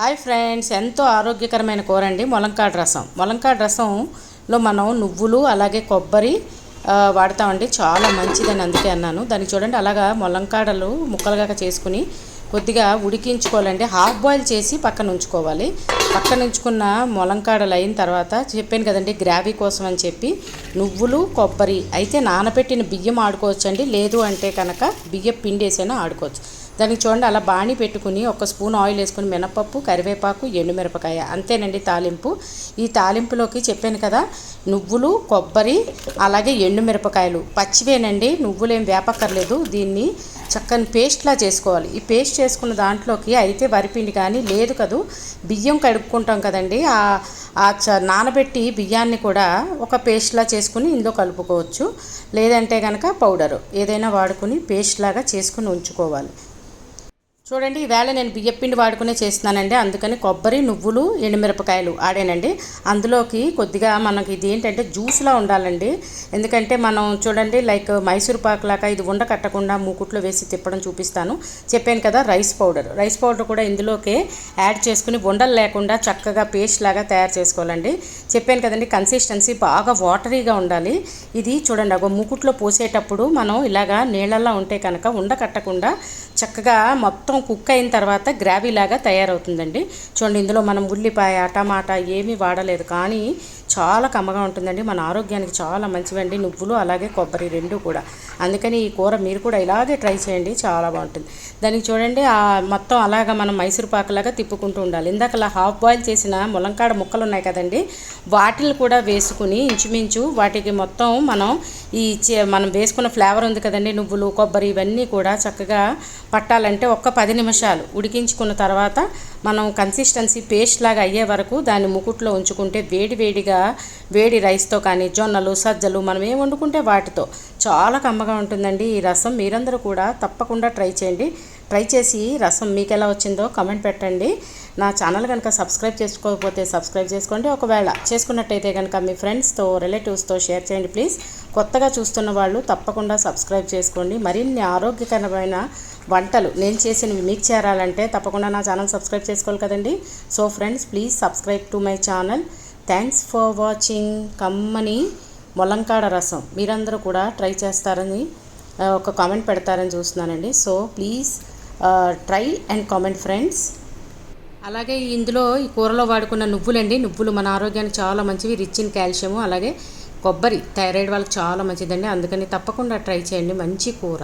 Hi friends, ఎంతో ఆరోగ్యకరమైన కూర అండి ములంకాడ రసం. ములంకాడ రసంలో మనం నువ్వులు అలాగే కొబ్బరి వాడతామండి. చాలా మంచిదని అందుకే అన్నాను. దానికి చూడండి, అలాగా ములంకాడలు ముక్కలుగా చేసుకుని కొద్దిగా ఉడికించుకోవాలండి. హాఫ్ బాయిల్ చేసి పక్కన ఉంచుకోవాలి. పక్కన ఉంచుకున్న ములంకాడలు అయిన తర్వాత చెప్పాను కదండి, గ్రావీ కోసం అని చెప్పి నువ్వులు కొబ్బరి అయితే నానబెట్టిన బియ్యం ఆడుకోవచ్చండి. లేదు అంటే కనుక బియ్యం పిండి వేసైనా ఆడుకోవచ్చు. దానికి చూడండి, అలా బాణీ పెట్టుకుని ఒక స్పూన్ ఆయిల్ వేసుకుని మినపప్పు, కరివేపాకు, ఎండుమిరపకాయ, అంతేనండి తాలింపు. ఈ తాలింపులోకి చెప్పాను కదా, నువ్వులు కొబ్బరి అలాగే ఎండుమిరపకాయలు పచ్చివేనండి, నువ్వులేం వేపక్కర్లేదు. దీన్ని చక్కని పేస్ట్లా చేసుకోవాలి. ఈ పేస్ట్ చేసుకున్న దాంట్లోకి అయితే వరిపిండి కానీ లేదు కదూ, బియ్యం కడుక్కుంటాం కదండి, నానబెట్టి బియ్యాన్ని కూడా ఒక పేస్ట్లా చేసుకుని ఇందులో కలుపుకోవచ్చు. లేదంటే కనుక పౌడరు ఏదైనా వాడుకుని పేస్ట్ లాగా చేసుకుని ఉంచుకోవాలి. చూడండి, ఈవేళ నేను బియ్యపిండి వాడుకునే చేస్తున్నానండి. అందుకని కొబ్బరి, నువ్వులు, ఎండుమిరపకాయలు ఆడానండి. అందులోకి కొద్దిగా మనకి ఇది ఏంటంటే జ్యూస్లా ఉండాలండి. ఎందుకంటే మనం చూడండి, లైక్ మైసూర్ పాక్ లాగా ఇది ఉండ కట్టకుండా మూకుట్లో వేసి తిప్పడం చూపిస్తాను. చెప్పాను కదా, రైస్ పౌడర్ కూడా ఇందులోకే యాడ్ చేసుకుని ఉండలు లేకుండా చక్కగా పేస్ట్ లాగా తయారు చేసుకోవాలండి. చెప్పాను కదండి, కన్సిస్టెన్సీ బాగా వాటరీగా ఉండాలి. ఇది చూడండి, ఒక మూకుట్లో పోసేటప్పుడు మనం ఇలాగా నీళ్ళల్లో ఉంటే కనుక ఉండ కట్టకుండా చక్కగా మొత్తం కుక్ అయిన తర్వాత గ్రావీ లాగా తయారవుతుందండి. చూడండి, ఇందులో మనం ఉల్లిపాయ టమాటా ఏమీ వాడలేదు, కానీ చాలా కమ్మగా ఉంటుందండి. మన ఆరోగ్యానికి చాలా మంచివండి నువ్వులు అలాగే కొబ్బరి రెండు కూడా. అందుకని ఈ కూర మీరు కూడా ఇలాగే ట్రై చేయండి, చాలా బాగుంటుంది. దానికి చూడండి, మొత్తం అలాగా మనం మైసూర్ పాకులాగా తిప్పుకుంటూ ఉండాలి. ఇందాక హాఫ్ బాయిల్ చేసిన ములంకాడ ముక్కలు ఉన్నాయి కదండి, వాటిని కూడా వేసుకుని ఇంచుమించు వాటికి మొత్తం మనం వేసుకున్న ఫ్లేవర్ ఉంది కదండి, నువ్వులు కొబ్బరి ఇవన్నీ కూడా చక్కగా పట్టాలంటే ఒక్క 10 నిమిషాలు ఉడికించుకున్న తర్వాత మనం కన్సిస్టెన్సీ పేస్ట్ లాగా అయ్యే వరకు దాన్ని ముకుట్లో ఉంచుకుంటే వేడి రైస్తో కానీ జొన్నలు సజ్జలు మనం ఏం వండుకుంటే వాటితో చాలా కమ్మగా ఉంటుందండి ఈ రసం. మీరందరూ కూడా తప్పకుండా ట్రై చేయండి. ట్రై చేసి రసం మీకు ఎలా వచ్చిందో కామెంట్ పెట్టండి. నా ఛానల్ కనుక సబ్స్క్రైబ్ చేసుకోకపోతే సబ్స్క్రైబ్ చేసుకోండి. ఒకవేళ చేసుకున్నట్టయితే కనుక మీ ఫ్రెండ్స్తో రిలేటివ్స్తో షేర్ చేయండి ప్లీజ్. కొత్తగా చూస్తున్న వాళ్ళు తప్పకుండా సబ్స్క్రైబ్ చేసుకోండి. మరిన్ని ఆరోగ్యకరమైన వంటలు నేను చేసినవి మీకు చేరాలంటే తప్పకుండా నా ఛానల్ సబ్స్క్రైబ్ చేసుకోవాలి కదండి. So friends, please subscribe to my channel. Thanks for watching. కమ్మని ములంకాడ రసం మీరందరూ కూడా ట్రై చేస్తారని ఒక కామెంట్ పెడతారని చూస్తున్నానండి. So please try and comment friends. అలాగే ఇందులో ఈ కూరలో వాడుకున్న నువ్వులండి, నువ్వులు మన ఆరోగ్యానికి చాలా మంచివి, రిచ్ ఇన్ కాల్షియము. అలాగే కొబ్బరి థైరాయిడ్ వాళ్ళకి చాలా మంచిదండి. అందుకని తప్పకుండా ట్రై చేయండి, మంచి కూర.